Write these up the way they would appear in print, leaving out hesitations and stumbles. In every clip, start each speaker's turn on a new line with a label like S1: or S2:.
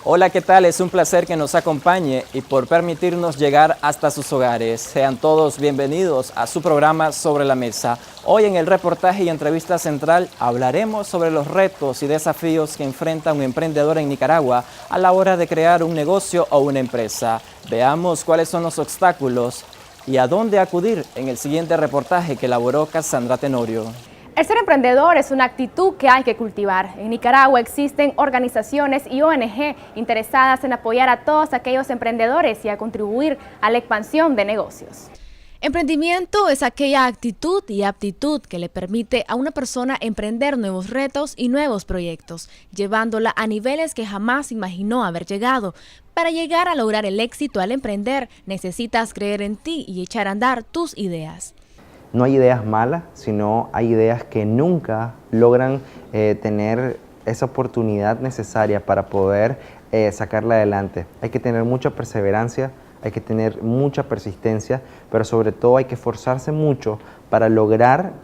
S1: Hola, ¿qué tal? Es un placer que nos acompañe y por permitirnos llegar hasta sus hogares. Sean todos bienvenidos a su programa Sobre la Mesa. Hoy en el reportaje y entrevista central hablaremos sobre los retos y desafíos que enfrenta un emprendedor en Nicaragua a la hora de crear un negocio o una empresa. Veamos cuáles son los obstáculos y a dónde acudir en el siguiente reportaje que elaboró Cassandra Tenorio.
S2: El ser emprendedor es una actitud que hay que cultivar. En Nicaragua existen organizaciones y ONG interesadas en apoyar a todos aquellos emprendedores y a contribuir a la expansión de negocios.
S3: Emprendimiento es aquella actitud y aptitud que le permite a una persona emprender nuevos retos y nuevos proyectos, llevándola a niveles que jamás imaginó haber llegado. Para llegar a lograr el éxito al emprender, necesitas creer en ti y echar a andar tus ideas.
S4: No hay ideas malas, sino hay ideas que nunca logran tener esa oportunidad necesaria para poder sacarla adelante. Hay que tener mucha perseverancia, hay que tener mucha persistencia, pero sobre todo hay que esforzarse mucho para lograr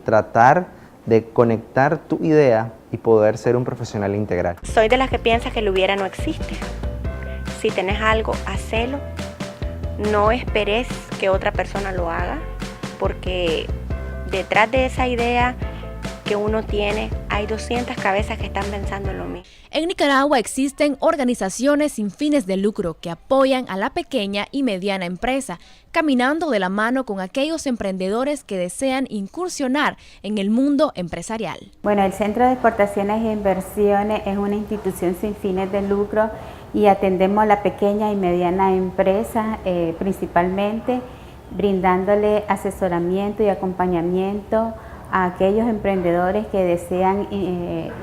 S4: tratar de conectar tu idea y poder ser un profesional integral.
S5: Soy de las que piensa que el hubiera no existe. Si tenés algo, hacelo. No esperes que otra persona lo haga, porque detrás de esa idea que uno tiene hay 200 cabezas que están pensando en lo mismo.
S3: En Nicaragua existen organizaciones sin fines de lucro que apoyan a la pequeña y mediana empresa, caminando de la mano con aquellos emprendedores que desean incursionar en el mundo empresarial.
S6: Bueno, el Centro de Exportaciones e Inversiones es una institución sin fines de lucro y atendemos a la pequeña y mediana empresa principalmente, brindándole asesoramiento y acompañamiento a aquellos emprendedores que desean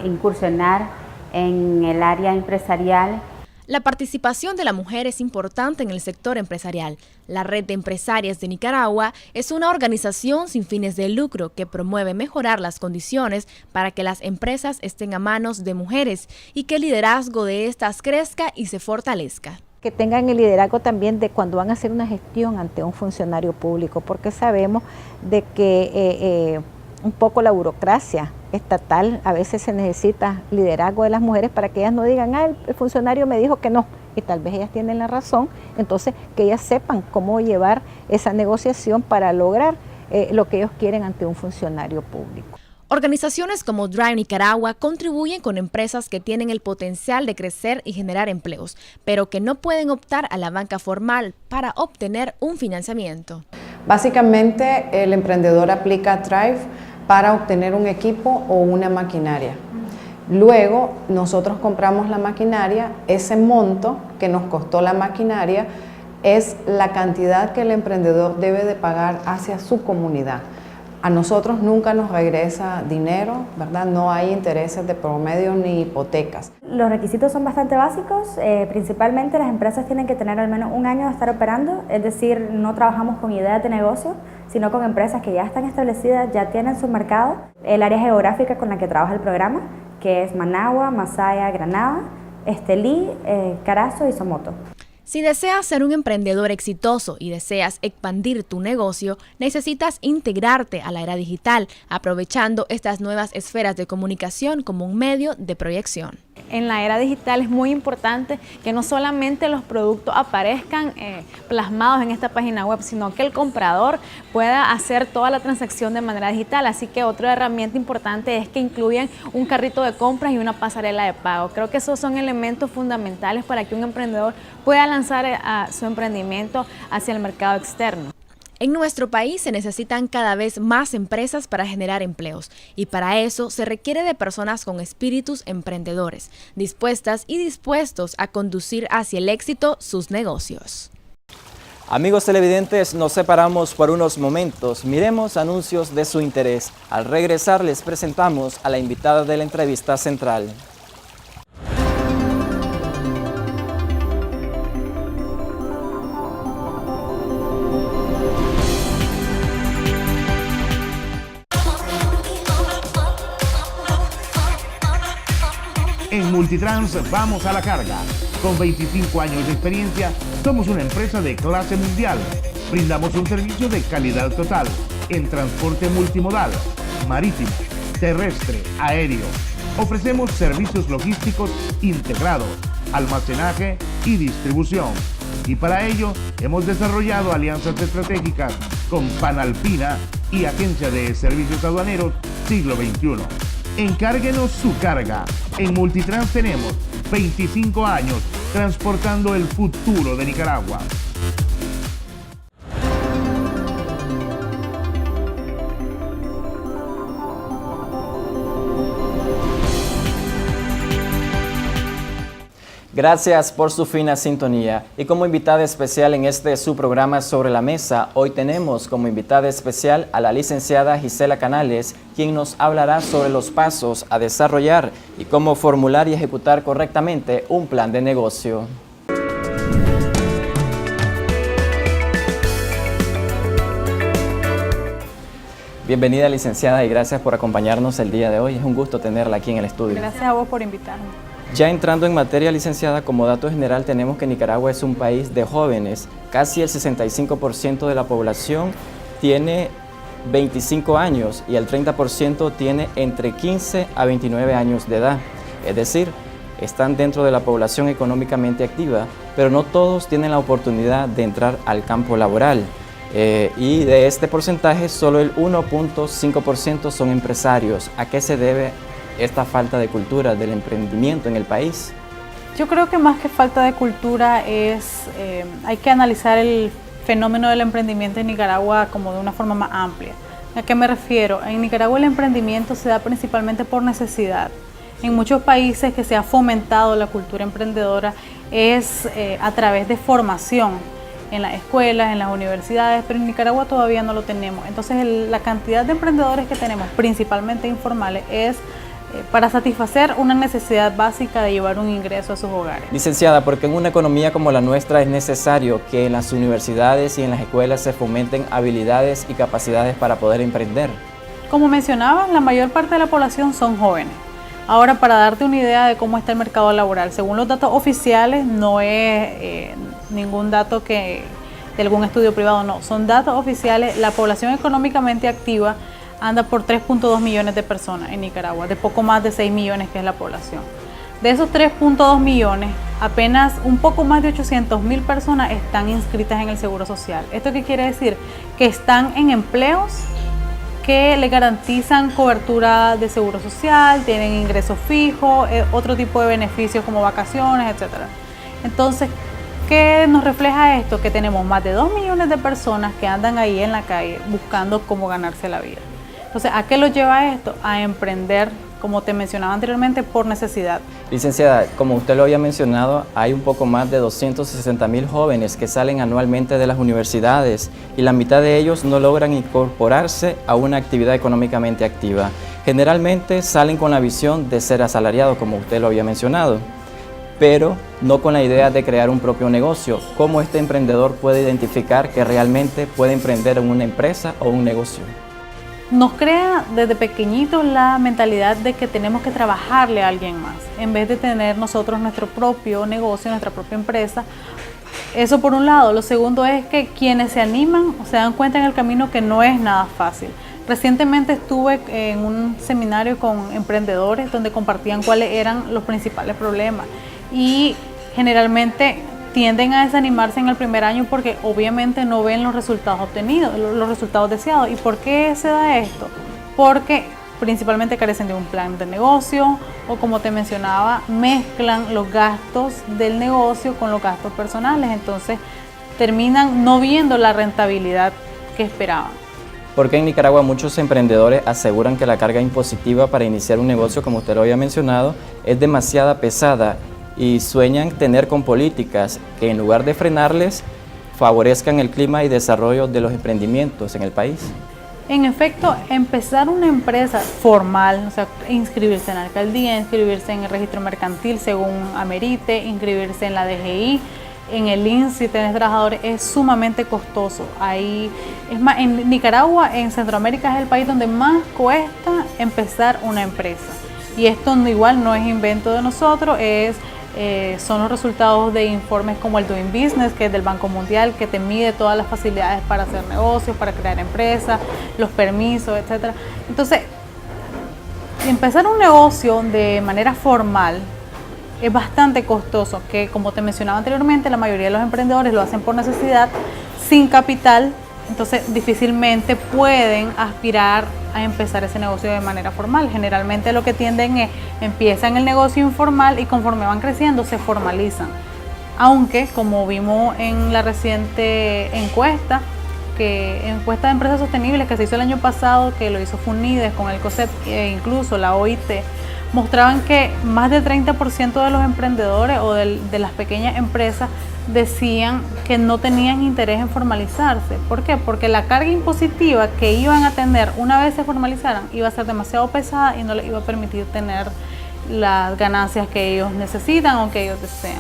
S6: incursionar en el área empresarial.
S3: La participación de la mujer es importante en el sector empresarial. La Red de Empresarias de Nicaragua es una organización sin fines de lucro que promueve mejorar las condiciones para que las empresas estén a manos de mujeres y que el liderazgo de estas crezca y se fortalezca.
S7: Que tengan el liderazgo también de cuando van a hacer una gestión ante un funcionario público, porque sabemos de que un poco la burocracia estatal, a veces se necesita liderazgo de las mujeres para que ellas no digan, el funcionario me dijo que no, y tal vez ellas tienen la razón, entonces que ellas sepan cómo llevar esa negociación para lograr lo que ellos quieren ante un funcionario público.
S3: Organizaciones como Drive Nicaragua contribuyen con empresas que tienen el potencial de crecer y generar empleos, pero que no pueden optar a la banca formal para obtener un financiamiento.
S8: Básicamente, el emprendedor aplica a Drive para obtener un equipo o una maquinaria. Luego, nosotros compramos la maquinaria, ese monto que nos costó la maquinaria es la cantidad que el emprendedor debe de pagar hacia su comunidad. A nosotros nunca nos regresa dinero, ¿verdad? No hay intereses de promedio ni hipotecas.
S9: Los requisitos son bastante básicos, principalmente las empresas tienen que tener al menos un año de estar operando, es decir, no trabajamos con ideas de negocio, sino con empresas que ya están establecidas, ya tienen su mercado. El área geográfica con la que trabaja el programa, que es Managua, Masaya, Granada, Estelí, Carazo y Somoto.
S3: Si deseas ser un emprendedor exitoso y deseas expandir tu negocio, necesitas integrarte a la era digital, aprovechando estas nuevas esferas de comunicación como un medio de proyección.
S10: En la era digital es muy importante que no solamente los productos aparezcan plasmados en esta página web, sino que el comprador pueda hacer toda la transacción de manera digital. Así que otra herramienta importante es que incluyan un carrito de compras y una pasarela de pago. Creo que esos son elementos fundamentales para que un emprendedor pueda lanzar su emprendimiento hacia el mercado externo.
S3: En nuestro país se necesitan cada vez más empresas para generar empleos y para eso se requiere de personas con espíritus emprendedores, dispuestas y dispuestos a conducir hacia el éxito sus negocios.
S1: Amigos televidentes, nos separamos por unos momentos. Miremos anuncios de su interés. Al regresar les presentamos a la invitada de la entrevista central.
S11: En Multitrans vamos a la carga. Con 25 años de experiencia, somos una empresa de clase mundial. Brindamos un servicio de calidad total en transporte multimodal, marítimo, terrestre, aéreo, Ofrecemos servicios logísticos integrados, almacenaje y distribución. Y para ello hemos desarrollado alianzas estratégicas con Panalpina y Agencia de Servicios Aduaneros Siglo XXI. Encárguenos su carga. En Multitrans tenemos 25 años transportando el futuro de Nicaragua.
S1: Gracias por su fina sintonía. Y como invitada especial en este su programa Sobre la Mesa, hoy tenemos como invitada especial a la licenciada Gisela Canales, quien nos hablará sobre los pasos a desarrollar y cómo formular y ejecutar correctamente un plan de negocio. Bienvenida, licenciada, y gracias por acompañarnos el día de hoy. Es un gusto tenerla aquí en el estudio.
S10: Gracias a vos por invitarme.
S1: Ya entrando en materia, licenciada, como dato general tenemos que Nicaragua es un país de jóvenes. Casi el 65% de la población tiene 25 años y el 30% tiene entre 15 a 29 años de edad. Es decir, están dentro de la población económicamente activa, pero no todos tienen la oportunidad de entrar al campo laboral. Y de este porcentaje, solo el 1.5% son empresarios. ¿A qué se debe esta falta de cultura del emprendimiento en el país?
S10: Yo creo que más que falta de cultura hay que analizar el fenómeno del emprendimiento en Nicaragua como de una forma más amplia. ¿A qué me refiero? En Nicaragua el emprendimiento se da principalmente por necesidad. En muchos países que se ha fomentado la cultura emprendedora es a través de formación en las escuelas, en las universidades, pero en Nicaragua todavía no lo tenemos. Entonces la cantidad de emprendedores que tenemos, principalmente informales, es para satisfacer una necesidad básica de llevar un ingreso a sus hogares.
S1: Licenciada, porque en una economía como la nuestra es necesario que en las universidades y en las escuelas se fomenten habilidades y capacidades para poder emprender.
S10: Como mencionaba, la mayor parte de la población son jóvenes. Ahora, para darte una idea de cómo está el mercado laboral, según los datos oficiales, no es ningún dato de algún estudio privado, no, son datos oficiales. La población económicamente activa anda por 3.2 millones de personas en Nicaragua, de poco más de 6 millones que es la población. De esos 3.2 millones, apenas un poco más de 800,000 personas están inscritas en el Seguro Social. ¿Esto qué quiere decir? Que están en empleos que le garantizan cobertura de Seguro Social, tienen ingresos fijos, otro tipo de beneficios como vacaciones, etc. Entonces, ¿qué nos refleja esto? Que tenemos más de 2 millones de personas que andan ahí en la calle buscando cómo ganarse la vida. Entonces, ¿a qué lo lleva esto? A emprender, como te mencionaba anteriormente, por necesidad.
S1: Licenciada, como usted lo había mencionado, hay un poco más de 260,000 jóvenes que salen anualmente de las universidades y la mitad de ellos no logran incorporarse a una actividad económicamente activa. Generalmente salen con la visión de ser asalariados, como usted lo había mencionado, pero no con la idea de crear un propio negocio. ¿Cómo este emprendedor puede identificar que realmente puede emprender en una empresa o un negocio?
S10: Nos crea desde pequeñitos la mentalidad de que tenemos que trabajarle a alguien más, en vez de tener nosotros nuestro propio negocio, nuestra propia empresa. Eso por un lado. Lo segundo es que quienes se animan se dan cuenta en el camino que no es nada fácil. Recientemente estuve en un seminario con emprendedores donde compartían cuáles eran los principales problemas y generalmente tienden a desanimarse en el primer año porque obviamente no ven los resultados obtenidos, los resultados deseados. ¿Y por qué se da esto? Porque principalmente carecen de un plan de negocio o, como te mencionaba, mezclan los gastos del negocio con los gastos personales, entonces terminan no viendo la rentabilidad que esperaban.
S1: Porque en Nicaragua muchos emprendedores aseguran que la carga impositiva para iniciar un negocio, como usted lo había mencionado, es demasiado pesada y sueñan tener con políticas que en lugar de frenarles, favorezcan el clima y desarrollo de los emprendimientos en el país.
S10: En efecto, empezar una empresa formal, o sea, inscribirse en la alcaldía, inscribirse en el registro mercantil según amerite, inscribirse en la DGI, en el INS si tenés trabajadores, es sumamente costoso. Ahí, es más, en Nicaragua, en Centroamérica, es el país donde más cuesta empezar una empresa. Y esto igual no es invento de nosotros, son los resultados de informes como el Doing Business, que es del Banco Mundial, que te mide todas las facilidades para hacer negocios, para crear empresas, los permisos, etc. Entonces, empezar un negocio de manera formal es bastante costoso, que como te mencionaba anteriormente, la mayoría de los emprendedores lo hacen por necesidad, sin capital, entonces difícilmente pueden aspirar a empezar ese negocio de manera formal. Generalmente lo que tienden es, empiezan el negocio informal y conforme van creciendo se formalizan. Aunque, como vimos en la reciente encuesta de empresas sostenibles que se hizo el año pasado, que lo hizo FUNIDES con el COSEP e incluso la OIT, mostraban que más del 30% de los emprendedores o de las pequeñas empresas decían que no tenían interés en formalizarse. ¿Por qué? Porque la carga impositiva que iban a tener una vez se formalizaran iba a ser demasiado pesada y no les iba a permitir tener las ganancias que ellos necesitan o que ellos desean.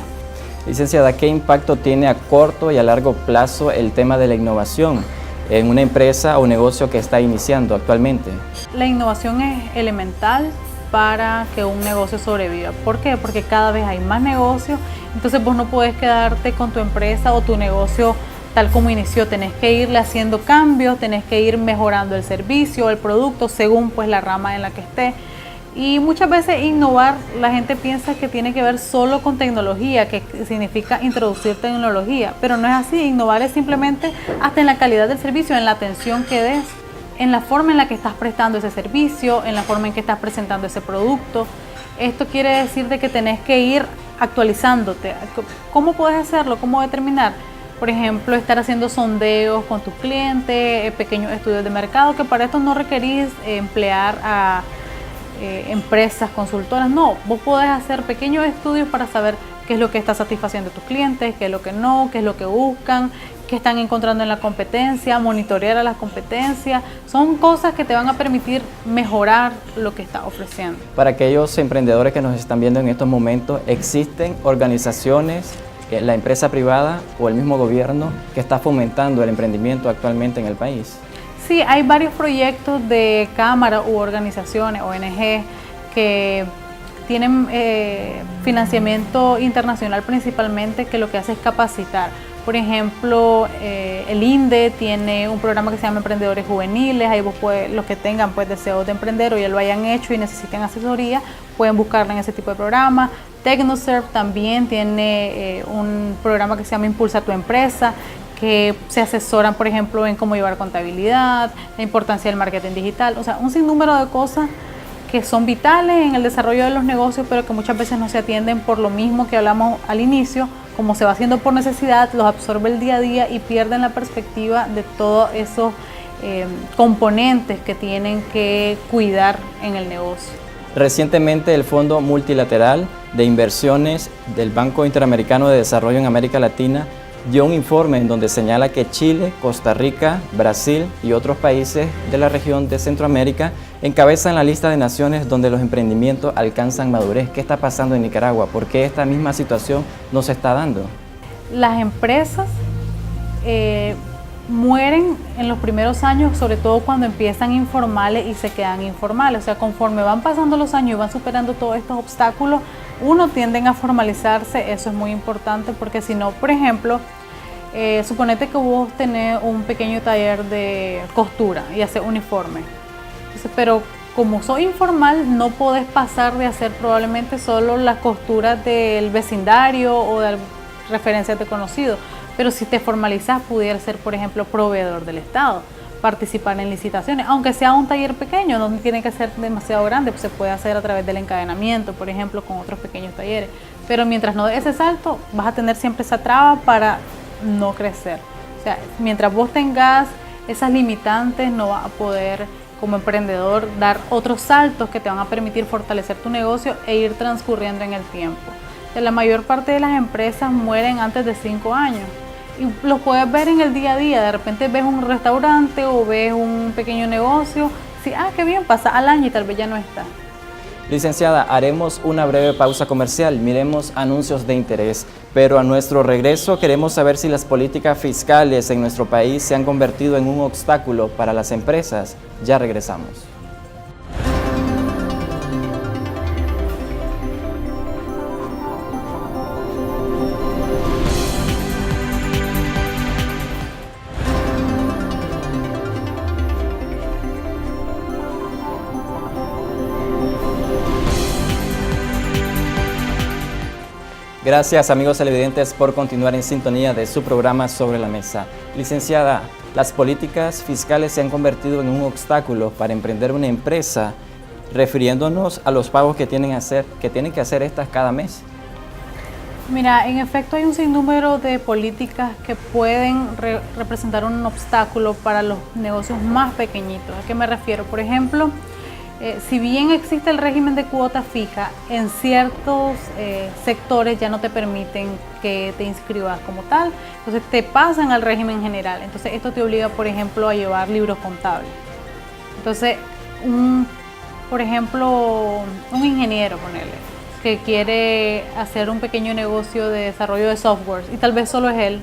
S1: Licenciada, ¿qué impacto tiene a corto y a largo plazo el tema de la innovación en una empresa o negocio que está iniciando actualmente?
S10: La innovación es elemental para que un negocio sobreviva. ¿Por qué? Porque cada vez hay más negocios, entonces vos no podés quedarte con tu empresa o tu negocio tal como inició, tenés que irle haciendo cambios, tenés que ir mejorando el servicio o el producto según pues la rama en la que esté. Y muchas veces innovar, la gente piensa que tiene que ver solo con tecnología, que significa introducir tecnología, pero no es así. Innovar es simplemente hasta en la calidad del servicio, en la atención que des, en la forma en la que estás prestando ese servicio, en la forma en que estás presentando ese producto. Esto quiere decir de que tenés que ir actualizándote. ¿Cómo puedes hacerlo? ¿Cómo determinar? Por ejemplo, estar haciendo sondeos con tus clientes, pequeños estudios de mercado, que para esto no requerís emplear a empresas consultoras. No, vos podés hacer pequeños estudios para saber qué es lo que está satisfaciendo a tus clientes, qué es lo que no, qué es lo que buscan, qué están encontrando en la competencia, monitorear a la competencia. Son cosas que te van a permitir mejorar lo que estás ofreciendo.
S1: Para aquellos emprendedores que nos están viendo en estos momentos, ¿existen organizaciones, la empresa privada o el mismo gobierno que está fomentando el emprendimiento actualmente en el país?
S10: Sí, hay varios proyectos de cámaras u organizaciones, ONG, que tienen financiamiento internacional principalmente, que lo que hace es capacitar. Por ejemplo, el INDE tiene un programa que se llama Emprendedores Juveniles. Ahí vos los que tengan pues deseos de emprender o ya lo hayan hecho y necesiten asesoría, pueden buscarla en ese tipo de programa. Tecnoserve también tiene un programa que se llama Impulsa tu Empresa, que se asesoran, por ejemplo, en cómo llevar contabilidad, la importancia del marketing digital, o sea, un sinnúmero de cosas que son vitales en el desarrollo de los negocios, pero que muchas veces no se atienden por lo mismo que hablamos al inicio. Como se va haciendo por necesidad, los absorbe el día a día y pierden la perspectiva de todos esos componentes que tienen que cuidar en el negocio.
S1: Recientemente el Fondo Multilateral de Inversiones del Banco Interamericano de Desarrollo en América Latina dio un informe en donde señala que Chile, Costa Rica, Brasil y otros países de la región de Centroamérica encabezan la lista de naciones donde los emprendimientos alcanzan madurez. ¿Qué está pasando en Nicaragua? ¿Por qué esta misma situación no se está dando?
S10: Las empresas mueren en los primeros años, sobre todo cuando empiezan informales y se quedan informales. O sea, conforme van pasando los años y van superando todos estos obstáculos, tienden a formalizarse. Eso es muy importante porque si no, por ejemplo, suponete que vos tenés un pequeño taller de costura y haces uniforme. Entonces, pero como soy informal, no podés pasar de hacer probablemente solo las costuras del vecindario o de referencias de conocidos. Pero si te formalizas, pudiera ser, por ejemplo, proveedor del Estado, participar en licitaciones, aunque sea un taller pequeño, no tiene que ser demasiado grande, pues se puede hacer a través del encadenamiento, por ejemplo, con otros pequeños talleres. Pero mientras no des ese salto, vas a tener siempre esa traba para no crecer. O sea, mientras vos tengas esas limitantes, no vas a poder, como emprendedor, dar otros saltos que te van a permitir fortalecer tu negocio e ir transcurriendo en el tiempo. O sea, la mayor parte de las empresas mueren antes de 5 años. Y los puedes ver en el día a día. De repente ves un restaurante o ves un pequeño negocio. Sí, qué bien, pasa al año y tal vez ya no está.
S1: Licenciada, haremos una breve pausa comercial, miremos anuncios de interés, pero a nuestro regreso queremos saber si las políticas fiscales en nuestro país se han convertido en un obstáculo para las empresas. Ya regresamos. Gracias, amigos televidentes, por continuar en sintonía de su programa Sobre la Mesa. Licenciada, las políticas fiscales se han convertido en un obstáculo para emprender una empresa, refiriéndonos a los pagos que tienen que hacer estas cada mes.
S12: Mira, en efecto hay un sinnúmero de políticas que pueden representar un obstáculo para los negocios más pequeñitos. ¿A qué me refiero? Por ejemplo, si bien existe el régimen de cuota fija, en ciertos sectores ya no te permiten que te inscribas como tal, entonces te pasan al régimen general. Entonces esto te obliga, por ejemplo, a llevar libros contables. Entonces, por ejemplo, un ingeniero, ponerle, que quiere hacer un pequeño negocio de desarrollo de software y tal vez solo es él,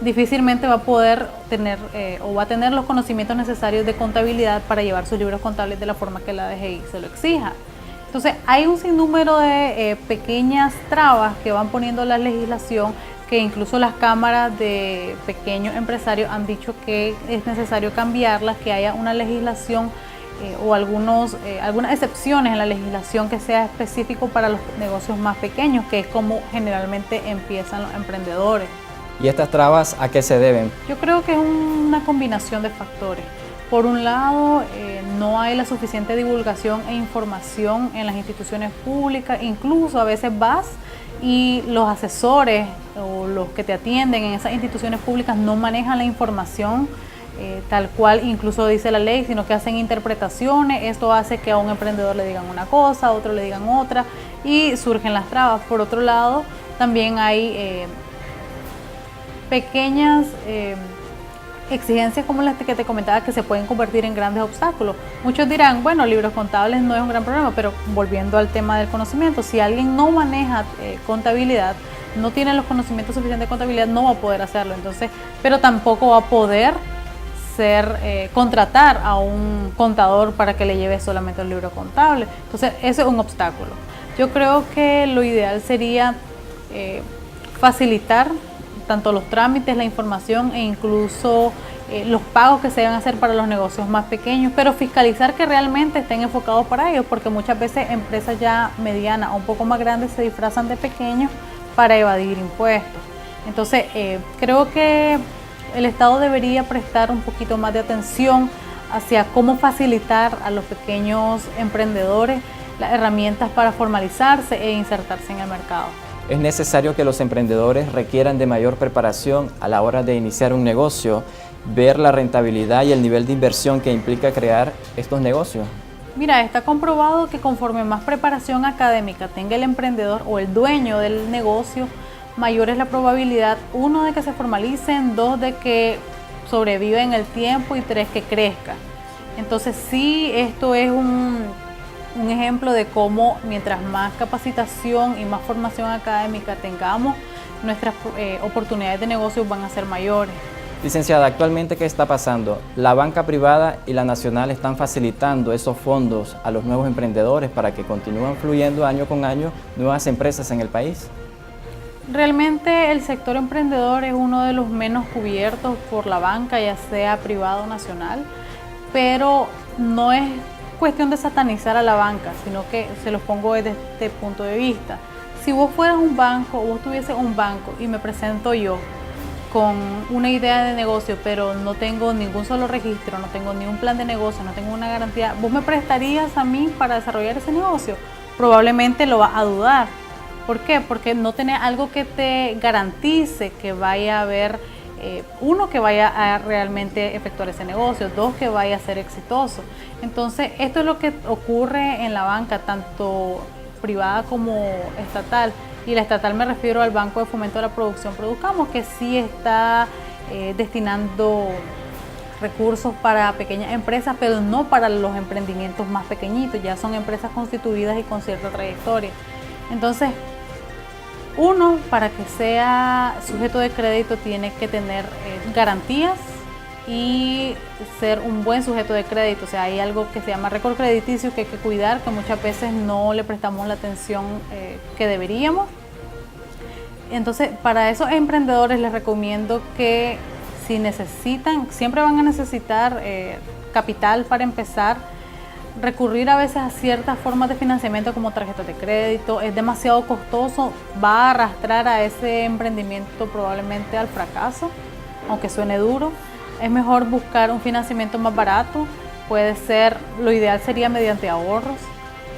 S12: difícilmente va a poder tener o va a tener los conocimientos necesarios de contabilidad para llevar sus libros contables de la forma que la DGI se lo exija. Entonces hay un sinnúmero de pequeñas trabas que van poniendo la legislación, que incluso las cámaras de pequeños empresarios han dicho que es necesario cambiarlas, que haya una legislación o algunas excepciones en la legislación que sea específico para los negocios más pequeños, que es como generalmente empiezan los emprendedores.
S1: ¿Y estas trabas a qué se deben?
S12: Yo creo que es una combinación de factores. Por un lado, no hay la suficiente divulgación e información en las instituciones públicas, incluso a veces vas y los asesores o los que te atienden en esas instituciones públicas no manejan la información tal cual incluso dice la ley, sino que hacen interpretaciones. Esto hace que a un emprendedor le digan una cosa, a otro le digan otra y surgen las trabas. Por otro lado, también hay pequeñas exigencias como las que te comentaba que se pueden convertir en grandes obstáculos. Muchos dirán, bueno, libros contables no es un gran problema, pero volviendo al tema del conocimiento, si alguien no maneja contabilidad, no tiene los conocimientos suficientes de contabilidad, no va a poder hacerlo. Entonces, pero tampoco va a poder contratar a un contador para que le lleve solamente el libro contable. Entonces, eso es un obstáculo. Yo creo que lo ideal sería facilitar tanto los trámites, la información e incluso los pagos que se deben hacer para los negocios más pequeños, pero fiscalizar que realmente estén enfocados para ellos, porque muchas veces empresas ya medianas o un poco más grandes se disfrazan de pequeños para evadir impuestos. Entonces, creo que el Estado debería prestar un poquito más de atención hacia cómo facilitar a los pequeños emprendedores las herramientas para formalizarse e insertarse en el mercado.
S1: Es necesario que los emprendedores requieran de mayor preparación a la hora de iniciar un negocio, ver la rentabilidad y el nivel de inversión que implica crear estos negocios.
S12: Mira, está comprobado que conforme más preparación académica tenga el emprendedor o el dueño del negocio, mayor es la probabilidad, 1, de que se formalicen, 2, de que sobreviva en el tiempo y 3, que crezca. Entonces sí, esto es un ejemplo de cómo mientras más capacitación y más formación académica tengamos, nuestras oportunidades de negocios van a ser mayores.
S1: Licenciada, actualmente ¿qué está pasando? La banca privada y la nacional están facilitando esos fondos a los nuevos emprendedores para que continúen fluyendo año con año nuevas empresas en el país.
S12: Realmente el sector emprendedor es uno de los menos cubiertos por la banca, ya sea privado o nacional, pero no es cuestión de satanizar a la banca, sino que se los pongo desde este punto de vista. Si vos fueras un banco o vos tuvieses un banco y me presento yo con una idea de negocio, pero no tengo ningún solo registro, no tengo ni un plan de negocio, no tengo una garantía, ¿vos me prestarías a mí para desarrollar ese negocio? Probablemente lo vas a dudar. ¿Por qué? Porque no tenés algo que te garantice que vaya a haber, 1, que vaya a realmente efectuar ese negocio, 2, que vaya a ser exitoso. Entonces, esto es lo que ocurre en la banca, tanto privada como estatal. Y la estatal me refiero al Banco de Fomento de la Producción Produzcamos, que sí está destinando recursos para pequeñas empresas, pero no para los emprendimientos más pequeñitos, ya son empresas constituidas y con cierta trayectoria. Entonces, 1, para que sea sujeto de crédito tiene que tener garantías y ser un buen sujeto de crédito. O sea, hay algo que se llama récord crediticio que hay que cuidar, que muchas veces no le prestamos la atención que deberíamos. Entonces, para esos emprendedores les recomiendo que si necesitan, siempre van a necesitar capital para empezar, recurrir a veces a ciertas formas de financiamiento como tarjetas de crédito es demasiado costoso, va a arrastrar a ese emprendimiento probablemente al fracaso, aunque suene duro. Es mejor buscar un financiamiento más barato, puede ser, lo ideal sería mediante ahorros,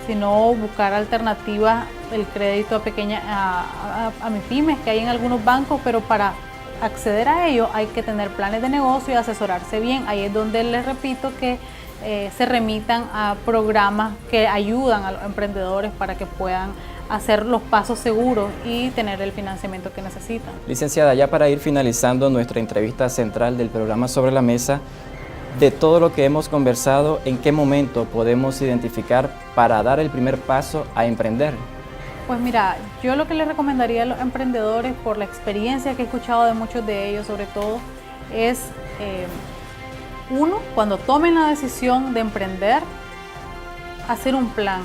S12: sino buscar alternativas, el crédito a MIPYMES que hay en algunos bancos, pero para acceder a ello hay que tener planes de negocio y asesorarse bien. Ahí es donde les repito que se remitan a programas que ayudan a los emprendedores para que puedan hacer los pasos seguros y tener el financiamiento que necesitan.
S1: Licenciada, ya para ir finalizando nuestra entrevista central del programa Sobre la Mesa, de todo lo que hemos conversado, ¿en qué momento podemos identificar para dar el primer paso a emprender?
S12: Pues mira, yo lo que les recomendaría a los emprendedores, por la experiencia que he escuchado de muchos de ellos sobre todo, es uno, cuando tomen la decisión de emprender, hacer un plan.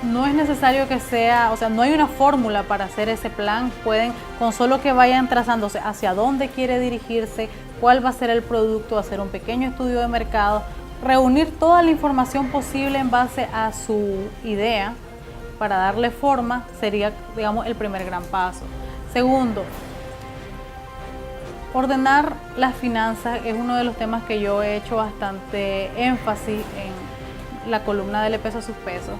S12: No es necesario que sea, o sea, no hay una fórmula para hacer ese plan, pueden, con solo que vayan trazándose hacia dónde quiere dirigirse, cuál va a ser el producto, hacer un pequeño estudio de mercado, reunir toda la información posible en base a su idea para darle forma, sería, digamos, el primer gran paso. Segundo, ordenar las finanzas es uno de los temas que yo he hecho bastante énfasis en la columna de Le Peso a sus pesos.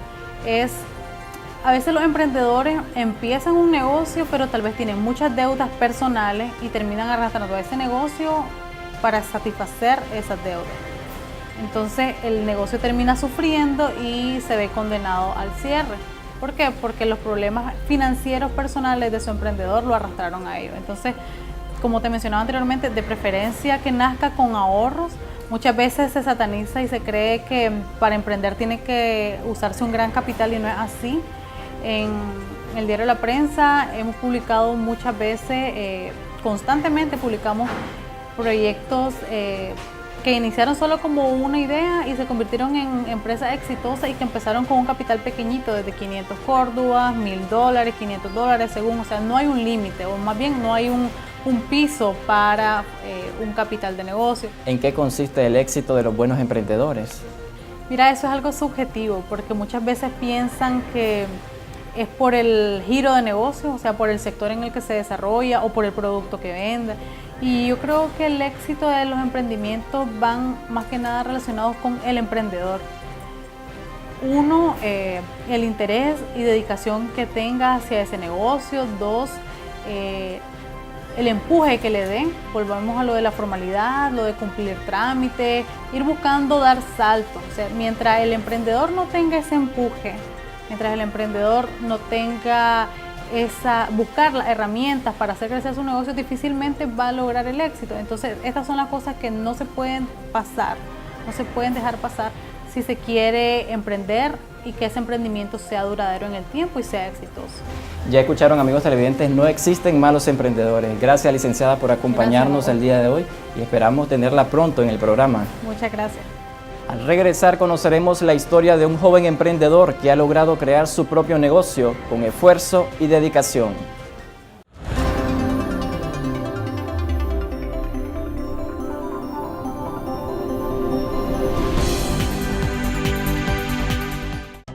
S12: A veces los emprendedores empiezan un negocio, pero tal vez tienen muchas deudas personales y terminan arrastrando ese negocio para satisfacer esas deudas. Entonces el negocio termina sufriendo y se ve condenado al cierre. ¿Por qué? Porque los problemas financieros personales de su emprendedor lo arrastraron a ello. Entonces, como te mencionaba anteriormente, de preferencia que nazca con ahorros. Muchas veces se sataniza y se cree que para emprender tiene que usarse un gran capital y no es así. En el diario La Prensa hemos publicado muchas veces, constantemente publicamos proyectos que iniciaron solo como una idea y se convirtieron en empresas exitosas y que empezaron con un capital pequeñito, desde 500 córdobas, $1,000, $500, según, o sea, no hay un límite, o más bien no hay un piso para un capital de negocio.
S1: ¿En qué consiste el éxito de los buenos emprendedores?
S12: Mira, eso es algo subjetivo, porque muchas veces piensan que es por el giro de negocio, o sea, por el sector en el que se desarrolla o por el producto que vende. Y yo creo que el éxito de los emprendimientos van más que nada relacionados con el emprendedor. Uno, el interés y dedicación que tenga hacia ese negocio. Dos, el empuje que le den. Volvamos a lo de la formalidad, lo de cumplir trámites, ir buscando dar saltos. O sea, mientras el emprendedor no tenga ese empuje, mientras el emprendedor no tenga buscar las herramientas para hacer crecer su negocio, difícilmente va a lograr el éxito. Entonces, estas son las cosas que no se pueden pasar, no se pueden dejar pasar si se quiere emprender y que ese emprendimiento sea duradero en el tiempo y sea exitoso.
S1: Ya escucharon, amigos televidentes, no existen malos emprendedores. Gracias, licenciada, por acompañarnos el día de hoy y esperamos tenerla pronto en el programa.
S12: Muchas gracias.
S1: Al regresar conoceremos la historia de un joven emprendedor que ha logrado crear su propio negocio con esfuerzo y dedicación.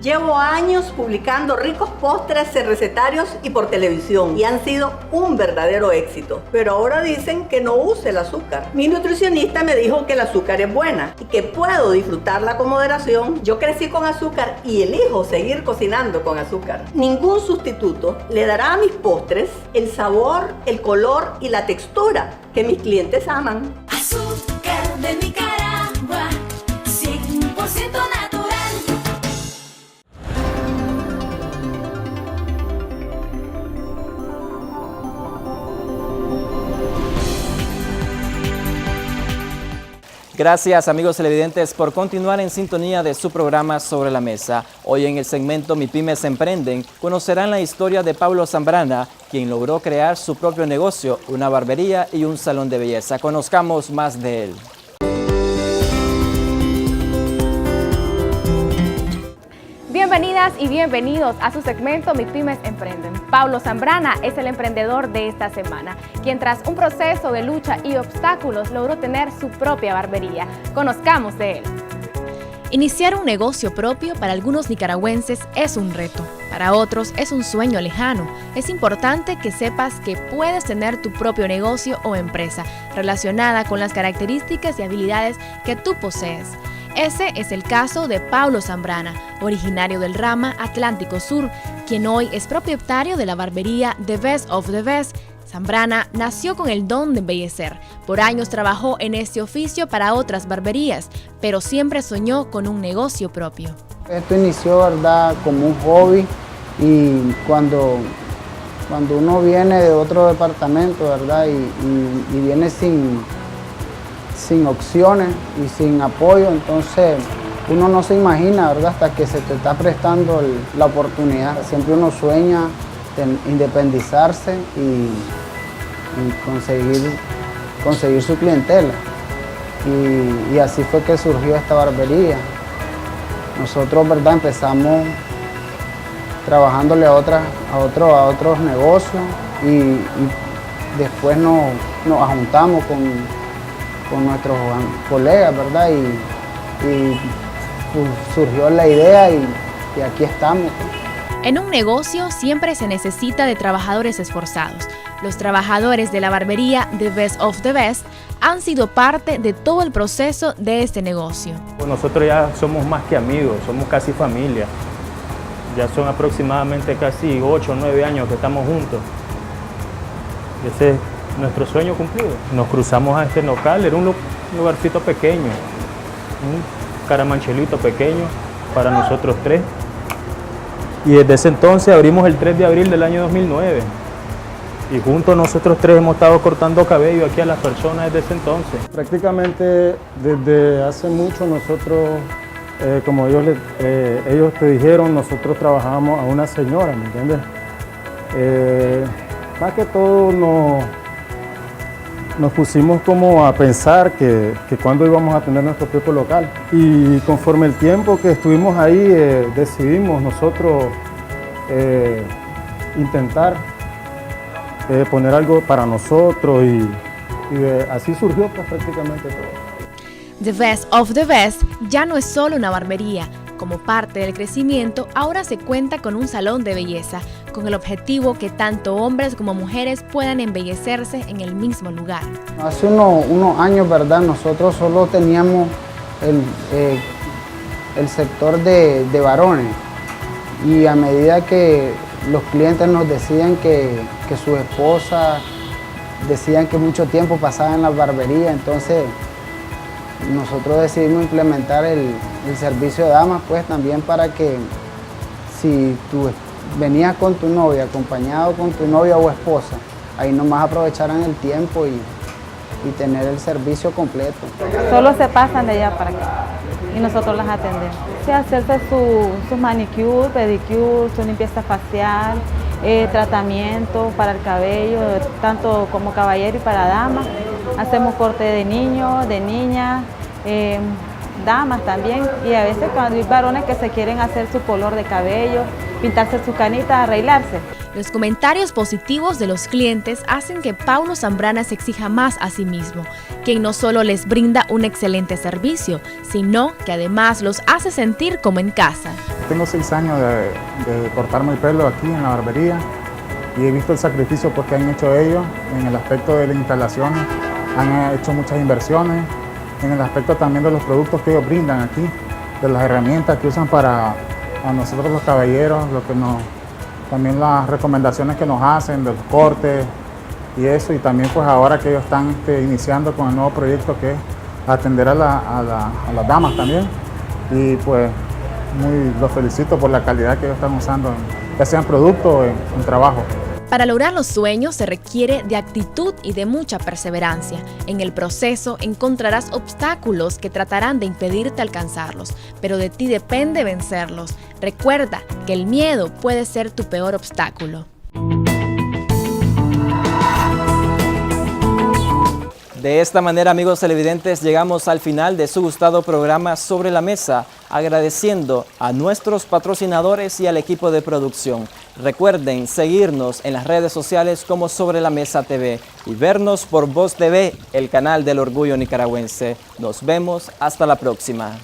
S13: Llevo años publicando ricos postres recetarios y por televisión y han sido un verdadero éxito. Pero ahora dicen que no use el azúcar. Mi nutricionista me dijo que el azúcar es buena y que puedo disfrutarla con moderación. Yo crecí con azúcar y elijo seguir cocinando con azúcar. Ningún sustituto le dará a mis postres el sabor, el color y la textura que mis clientes aman.
S14: Azúcar de Nicaragua, 100% natural.
S1: Gracias, amigos televidentes, por continuar en sintonía de su programa Sobre la Mesa. Hoy en el segmento MIPYMES Emprenden conocerán la historia de Pablo Zambrana, quien logró crear su propio negocio, una barbería y un salón de belleza. Conozcamos más de él.
S2: Bienvenidas y bienvenidos a su segmento MIPYMES Emprenden. Pablo Zambrana es el emprendedor de esta semana, quien tras un proceso de lucha y obstáculos logró tener su propia barbería. Conozcamos de él.
S3: Iniciar un negocio propio para algunos nicaragüenses es un reto, para otros es un sueño lejano. Es importante que sepas que puedes tener tu propio negocio o empresa relacionada con las características y habilidades que tú posees. Ese es el caso de Paulo Zambrana, originario del Rama Atlántico Sur, quien hoy es propietario de la barbería The Best of the Best. Zambrana nació con el don de embellecer. Por años trabajó en este oficio para otras barberías, pero siempre soñó con un negocio propio.
S15: Esto inició, ¿verdad?, como un hobby, y cuando uno viene de otro departamento, ¿verdad?, y viene sin opciones y sin apoyo, entonces uno no se imagina, ¿verdad?, hasta que se te está prestando la oportunidad. Siempre uno sueña en independizarse y conseguir su clientela. Y así fue que surgió esta barbería. Nosotros, ¿verdad?, empezamos trabajándole a otros negocios y después nos juntamos con nuestros colegas, ¿verdad? Y surgió la idea y aquí estamos.
S3: En un negocio siempre se necesita de trabajadores esforzados. Los trabajadores de la barbería The Best of the Best han sido parte de todo el proceso de este negocio.
S16: Nosotros ya somos más que amigos, somos casi familia. Ya son aproximadamente casi 8 o 9 años que estamos juntos. Ese es nuestro sueño cumplido. Nos cruzamos a este local, era un lugarcito pequeño, un caramanchilito pequeño para nosotros tres. Y desde ese entonces abrimos el 3 de abril del año 2009. Y juntos nosotros tres hemos estado cortando cabello aquí a las personas desde ese entonces.
S17: Prácticamente desde hace mucho nosotros, como ellos te dijeron, nosotros trabajamos a una señora, ¿me entiendes? Más que todo nos pusimos como a pensar que cuándo íbamos a tener nuestro propio local. Y conforme el tiempo que estuvimos ahí, decidimos nosotros intentar poner algo para nosotros y así surgió pues, prácticamente todo.
S3: The Best of the Best ya no es solo una barbería. Como parte del crecimiento, ahora se cuenta con un salón de belleza, con el objetivo que tanto hombres como mujeres puedan embellecerse en el mismo lugar.
S15: Hace unos años, ¿verdad?, nosotros solo teníamos el sector de varones, y a medida que los clientes nos decían que sus esposas decían que mucho tiempo pasaban en la barbería, entonces nosotros decidimos implementar el servicio de damas, pues también para que si tú venías con tu novia, acompañado con tu novia o esposa, ahí nomás aprovecharan el tiempo y tener el servicio completo.
S18: Solo se pasan de allá para acá y nosotros las atendemos. Sí, hacerse su manicure, pedicure, su limpieza facial, tratamiento para el cabello, tanto como caballero y para damas. Hacemos corte de niños, de niñas, damas también, y a veces cuando hay varones que se quieren hacer su color de cabello, pintarse su canita, arreglarse.
S3: Los comentarios positivos de los clientes hacen que Paulo Zambrana se exija más a sí mismo, quien no solo les brinda un excelente servicio, sino que además los hace sentir como en casa.
S17: Tengo 6 años de cortarme el pelo aquí en la barbería y he visto el sacrificio que han hecho ellos en el aspecto de las instalaciones. Han hecho muchas inversiones en el aspecto también de los productos que ellos brindan aquí, de las herramientas que usan para a nosotros los caballeros, también las recomendaciones que nos hacen de los cortes y eso, y también pues ahora que ellos están iniciando con el nuevo proyecto que es atender a las damas también, y pues los felicito por la calidad que ellos están usando, ya sea en producto o en trabajo.
S3: Para lograr los sueños se requiere de actitud y de mucha perseverancia. En el proceso encontrarás obstáculos que tratarán de impedirte alcanzarlos, pero de ti depende vencerlos. Recuerda que el miedo puede ser tu peor obstáculo.
S1: De esta manera, amigos televidentes, llegamos al final de su gustado programa Sobre la Mesa, agradeciendo a nuestros patrocinadores y al equipo de producción. Recuerden seguirnos en las redes sociales como Sobre la Mesa TV y vernos por Voz TV, el canal del orgullo nicaragüense. Nos vemos hasta la próxima.